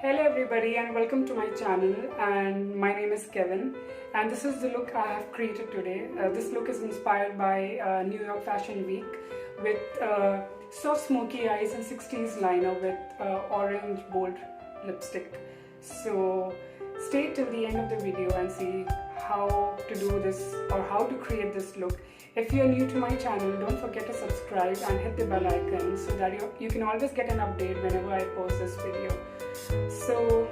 Hello everybody and welcome to my channel, and my name is Kevin and this is the look I have created today. This look is inspired by New York Fashion Week with soft smoky eyes and 60s liner with orange bold lipstick. So stay till the end of the video and see how to do this or how to create this look. If you are new to my channel, don't forget to subscribe and hit the bell icon so that you can always get an update whenever I post this video. So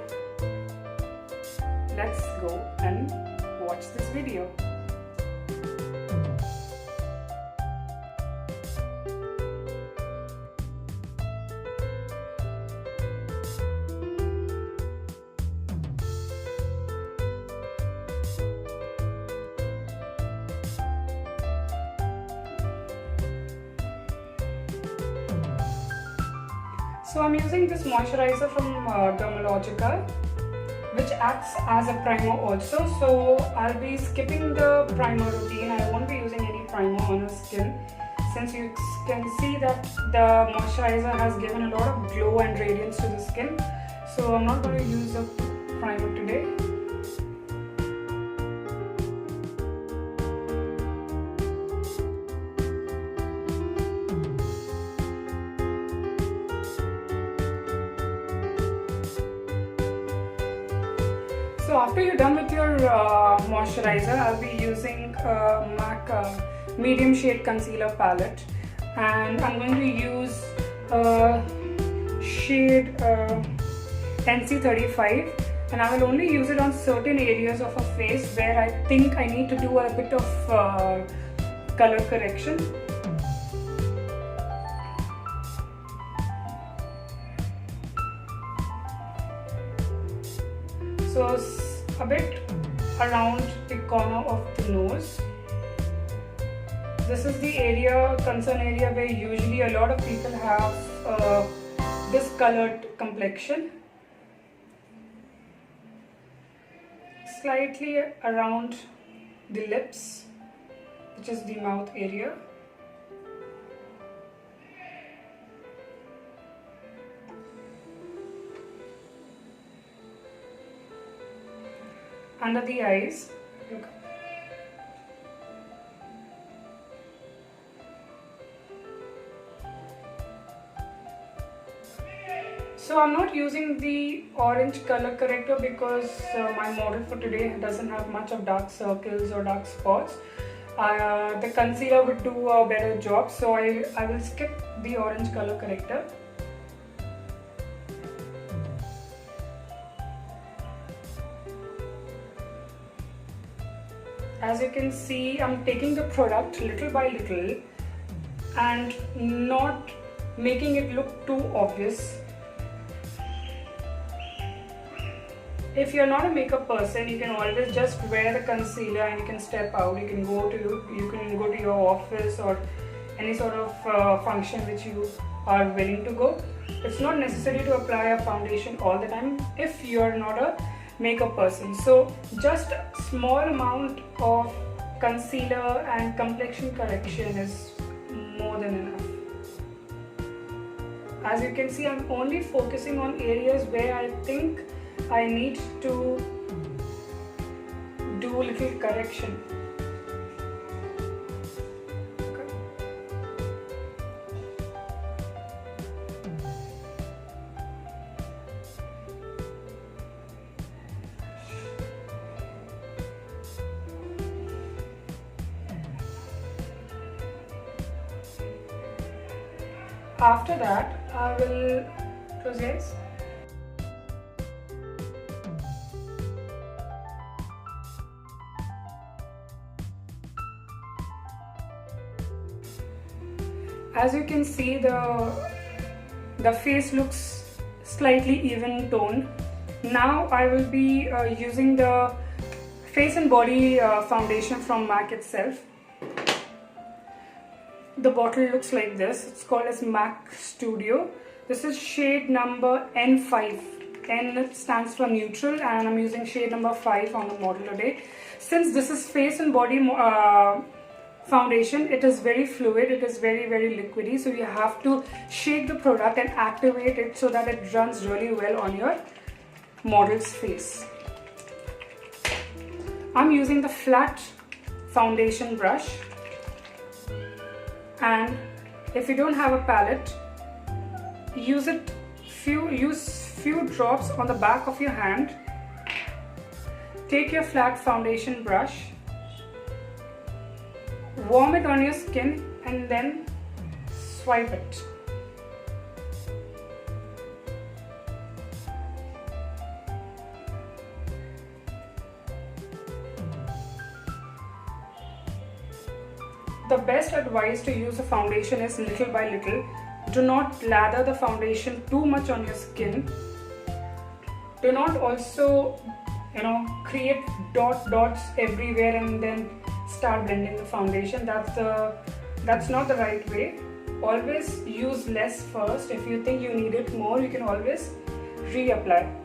let's go and watch this video. So I'm using this moisturizer from DERMALOGICA, which acts as a primer also. So I'll be skipping the primer routine. I won't be using any primer on the skin, since you can see that the moisturizer has given a lot of glow and radiance to the skin. So I'm not going to use a primer today. So after you're done with your moisturizer, I'll be using M.A.C medium shade concealer palette, and I'm going to use shade NC35, and I will only use it on certain areas of a face where I think I need to do a bit of color correction. So a bit around the corner of the nose. This is the concern area where usually a lot of people have discolored complexion. Slightly around the lips, which is the mouth area. Under the eyes. Look. So I'm not using the orange color corrector because my model for today doesn't have much of dark circles or dark spots. The concealer would do a better job, so I will skip the orange color corrector. As you can see, I'm taking the product little by little and not making it look too obvious. If you're not a makeup person, you can always just wear the concealer and you can step out. You can go to your office or any sort of function which you are willing to go. It's not necessary to apply a foundation all the time if you're not a makeup person. So just a small amount of concealer and complexion correction is more than enough. As you can see, I'm only focusing on areas where I think I need to do a little correction. After that, I will close your eyes. As you can see, the face looks slightly even toned. Now I will be using the face and body foundation from M.A.C itself. The bottle looks like this. It's called as M.A.C Studio. This is shade number N5. N stands for neutral, and I'm using shade number 5 on the model today. Since this is face and body foundation, it is very fluid, it is very liquidy, so you have to shake the product and activate it so that it runs really well on your model's face. I'm using the flat foundation brush, and if you don't have a palette, use few drops on the back of your hand. Take your flat foundation brush, warm it on your skin, and then swipe it. The best advice to use a foundation is little by little. Do not lather the foundation too much on your skin. Do not also, create dots everywhere and then start blending the foundation. That's not the right way. Always use less first. If you think you need it more, you can always reapply.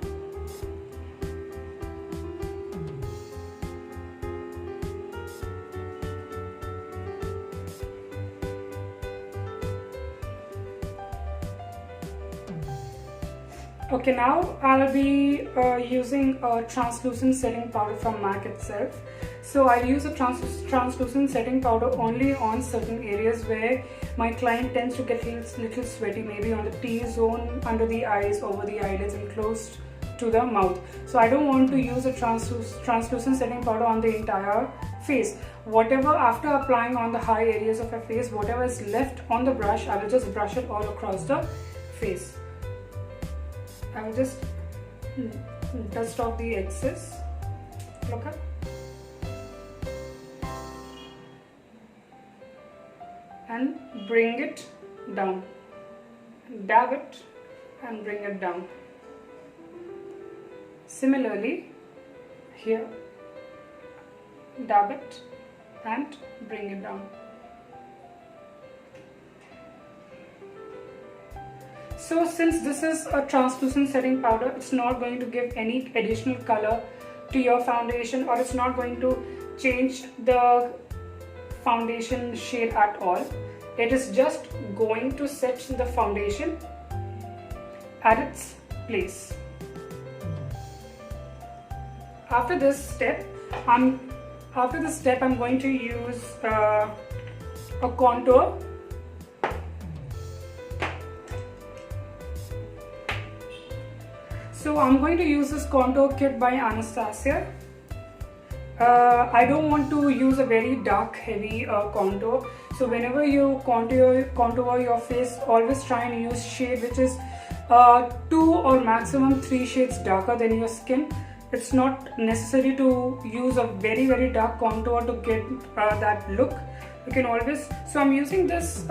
Okay, now I'll be using a translucent setting powder from M.A.C itself. So I'll use a translucent setting powder only on certain areas where my client tends to get a little sweaty, maybe on the T-zone, under the eyes, over the eyelids, and close to the mouth. So I don't want to use a translucent setting powder on the entire face. Whatever, after applying on the high areas of your face, whatever is left on the brush, I will just brush it all across the face. I will just dust off the excess. Look up. And bring it down. Dab it and bring it down. Similarly, here, dab it and bring it down. So since this is a translucent setting powder, it's not going to give any additional color to your foundation, or it's not going to change the foundation shade at all. It is just going to set the foundation at its place. After this step, I'm going to use a contour. So I'm going to use this contour kit by Anastasia. I don't want to use a very dark heavy contour. So whenever you contour your face, always try and use shade which is 2 or maximum 3 shades darker than your skin. It's not necessary to use a very dark contour to get that look. You can always, so I'm using this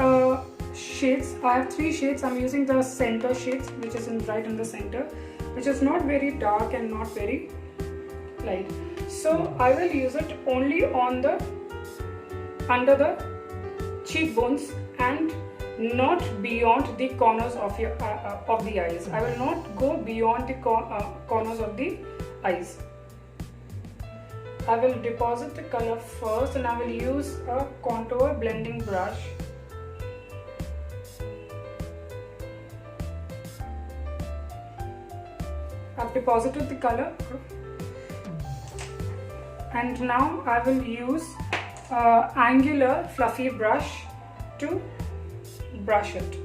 shades. I have 3 shades. I'm using the center shades, which is right in the center, which is not very dark and not very light. So I will use it only on the under the cheekbones and not beyond the corners of your of the eyes. I will not go beyond the corners of the eyes. I will deposit the color first, and I will use a contour blending brush. I've deposited the color, and now I will use angular fluffy brush to brush it.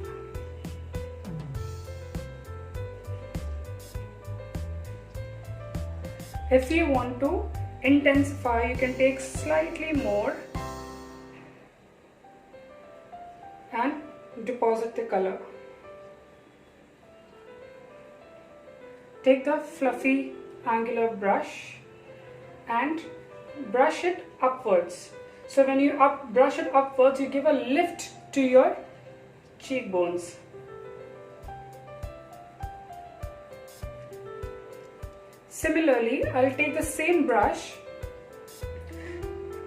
If you want to intensify, you can take slightly more and deposit the color. Take the fluffy angular brush and brush it upwards. So when you brush it upwards, you give a lift to your cheekbones. Similarly, I'll take the same brush,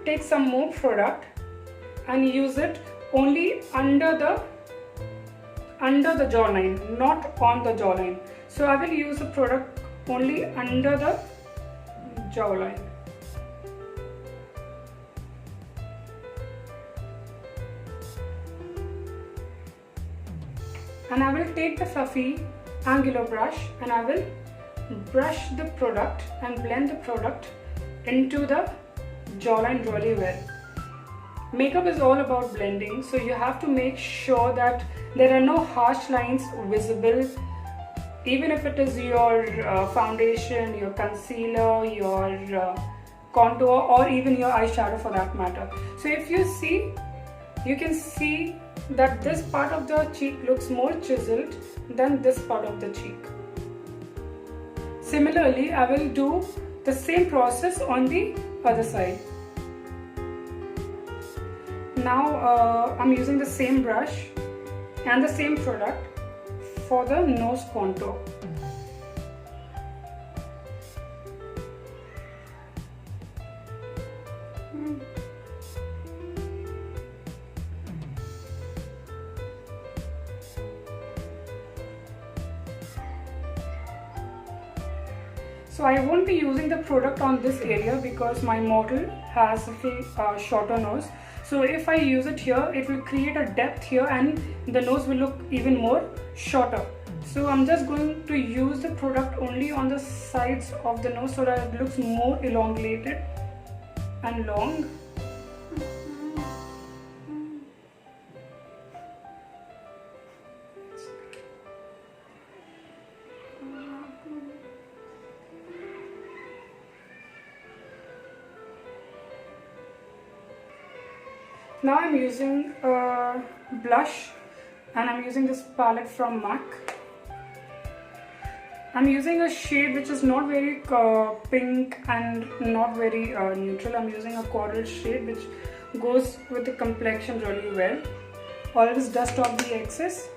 take some more product and use it only under the jawline, not on the jawline. So I will use the product only under the jawline. And I will take the fluffy angular brush and I will brush the product and blend the product into the jawline really well. Makeup is all about blending, so you have to make sure that there are no harsh lines visible, even if it is your foundation, your concealer, your contour, or even your eyeshadow for that matter. So if you see, you can see that this part of the cheek looks more chiseled than this part of the cheek. Similarly, I will do the same process on the other side. Now I'm using the same brush and the same product for the nose contour. So I won't be using the product on this area because my model has a shorter nose. So if I use it here, it will create a depth here and the nose will look even more shorter. So I'm just going to use the product only on the sides of the nose so that it looks more elongated and long. Now I'm using a blush and I'm using this palette from M.A.C. I'm using a shade which is not very pink and not very neutral. I'm using a coral shade which goes with the complexion really well. Always dust off the excess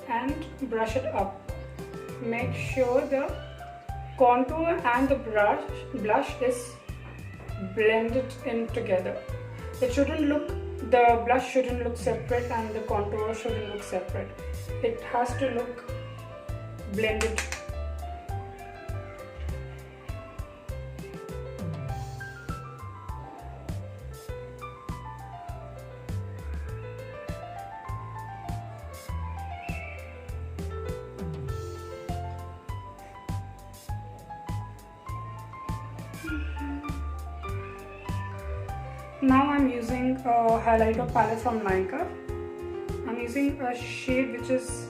and brush it up. Make sure the contour and the blush is blended in together. It shouldn't look, the blush shouldn't look separate and the contour shouldn't look separate. It has to look blended. Now I'm using a highlighter palette from NYKAA. I'm using a shade which is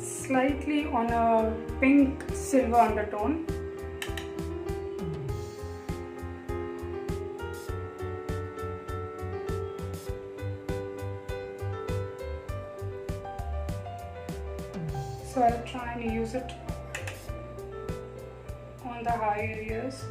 slightly on a pink silver undertone. So I'll try and use it on the high areas.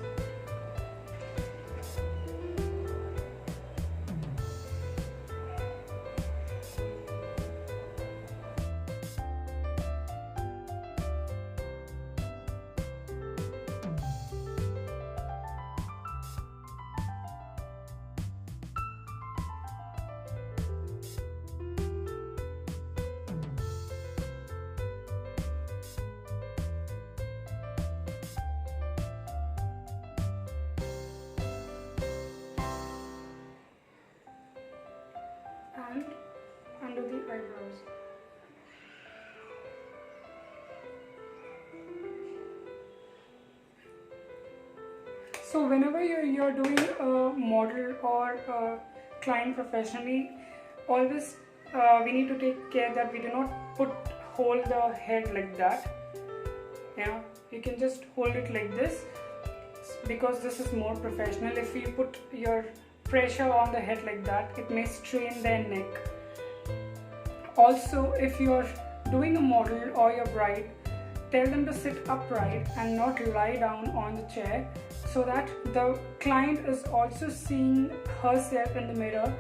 And under the eyebrows. So whenever you're doing a model or a client professionally, always we need to take care that we do not hold the head like that. Yeah, you can just hold it like this because this is more professional. If you put your pressure on the head like that, it may strain their neck. Also, if you're doing a model or your bride, tell them to sit upright and not lie down on the chair so that the client is also seeing herself in the mirror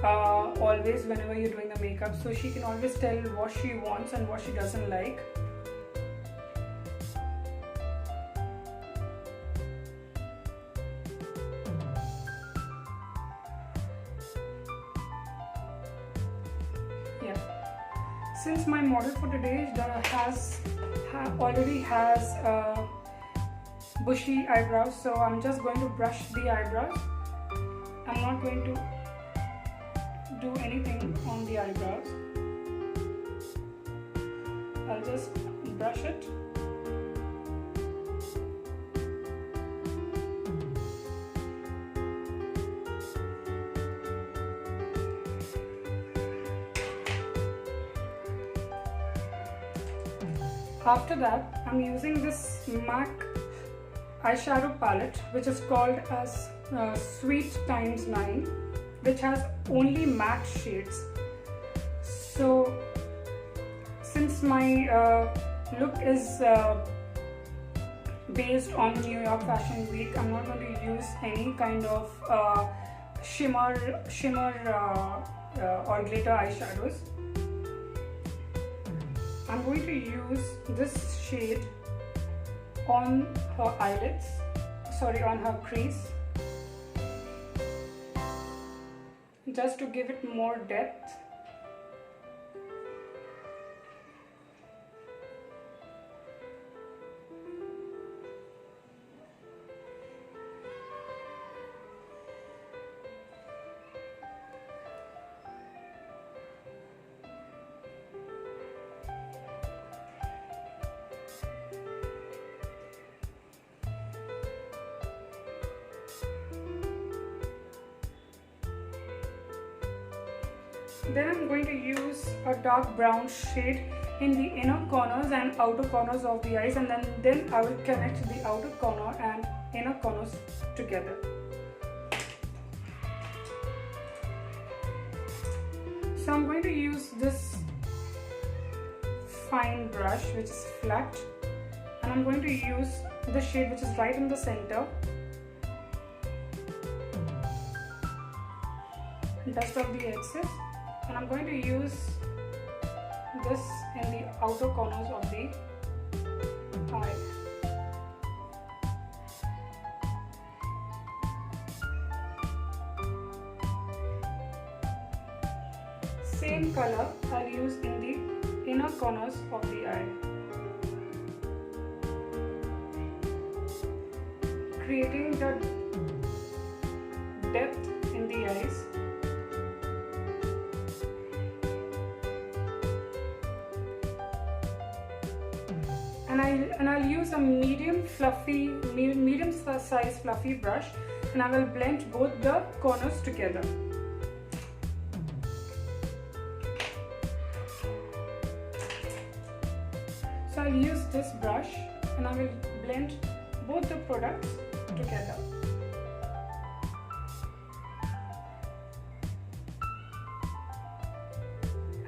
always whenever you're doing the makeup, so she can always tell what she wants and what she doesn't like. Since my model for today already has bushy eyebrows, so I'm just going to brush the eyebrows. I'm not going to do anything on the eyebrows. I'll just brush it. After that, I'm using this M.A.C eyeshadow palette, which is called as Sweet Times 9, which has only matte shades. So since my look is based on New York Fashion Week, I'm not going to use any kind of shimmer or glitter eyeshadows. I'm going to use this shade on her eyelids, on her crease, just to give it more depth. Then I'm going to use a dark brown shade in the inner corners and outer corners of the eyes, and then I will connect the outer corner and inner corners together. So I'm going to use this fine brush which is flat, and I'm going to use the shade which is right in the center. Dust off the excess. And I'm going to use this in the outer corners of the eye. Same color I'll use in the inner corners of the eye, creating the depth in the eyes. And I'll use a medium size fluffy brush, and I will blend both the corners together. So I'll use this brush and I will blend both the products together.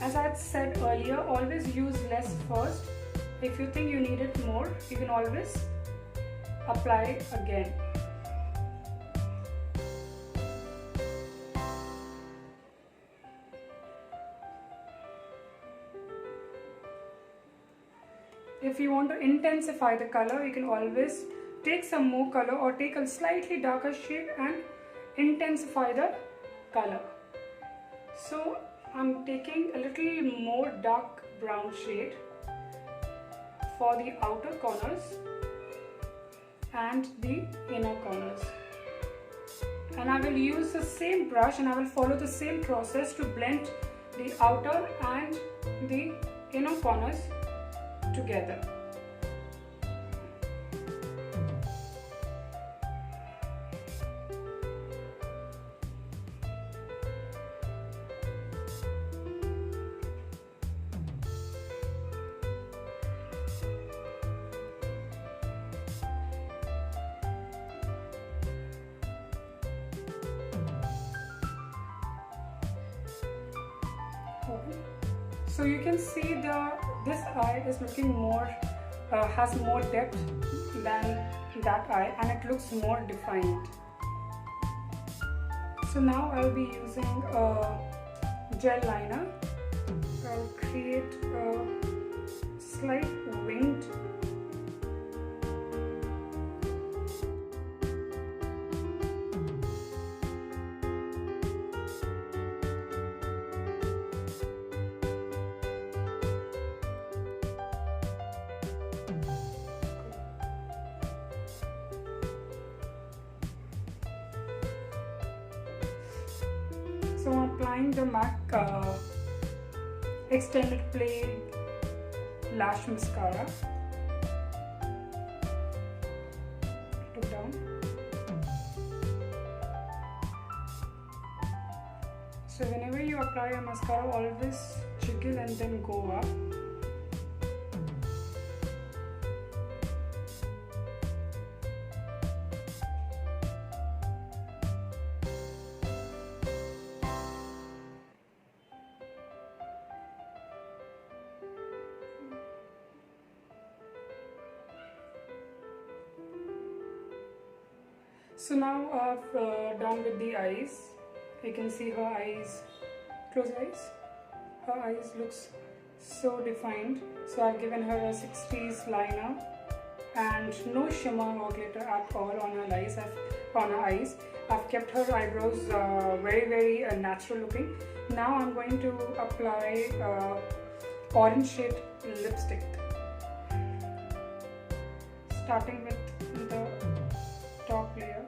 As I had said earlier, always use less first. If you think you need it more, you can always apply again. If you want to intensify the color, you can always take some more color or take a slightly darker shade and intensify the color. So I'm taking a little more dark brown shade for the outer corners and the inner corners, and I will use the same brush and I will follow the same process to blend the outer and the inner corners together. So you can see this eye is looking more, has more depth than that eye, and it looks more defined. So now I'll be using a gel liner. I'll create a slight winged . So I'm applying the M.A.C Extended Play lash mascara. Look down. So whenever you apply a mascara, always jiggle and then go up. So now I've done with the eyes. You can see her eyes, close eyes. Her eyes looks so defined. So I've given her a 60's liner and no shimmer or glitter at all on her eyes. I've kept her eyebrows very natural looking. Now I'm going to apply orange shade lipstick, starting with the top layer.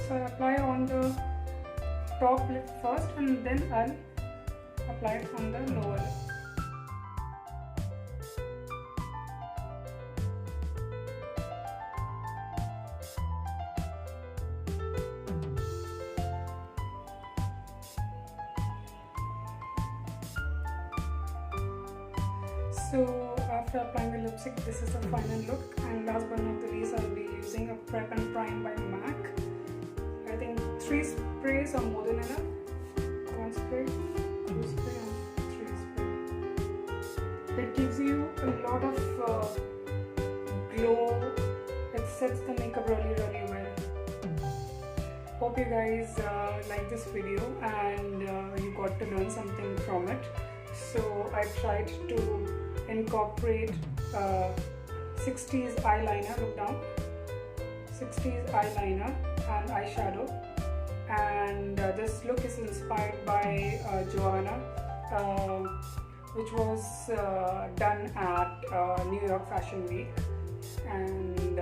So I apply on the top lip first and then I'll apply it on the lower lip. So after applying the lipstick, this is the final look, and last but not the least, I'll be using a Prep and Prime by M.A.C. I think 3 sprays are more than enough. 1 spray, 2 spray and 3 spray. It gives you a lot of glow. It sets the makeup really well. Hope you guys like this video and you got to learn something from it. So I tried to incorporate 60's eyeliner, look down, 60's eyeliner and eyeshadow, and this look is inspired by Joanna, which was done at New York Fashion Week, and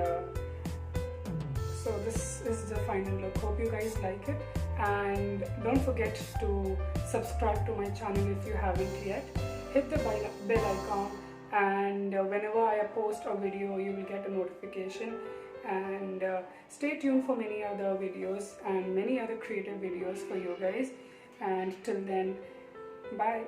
so this is the final look. Hope you guys like it, and don't forget to subscribe to my channel if you haven't yet. Hit the bell icon, and whenever I post a video you will get a notification, and stay tuned for many other videos and many other creative videos for you guys, and till then, bye.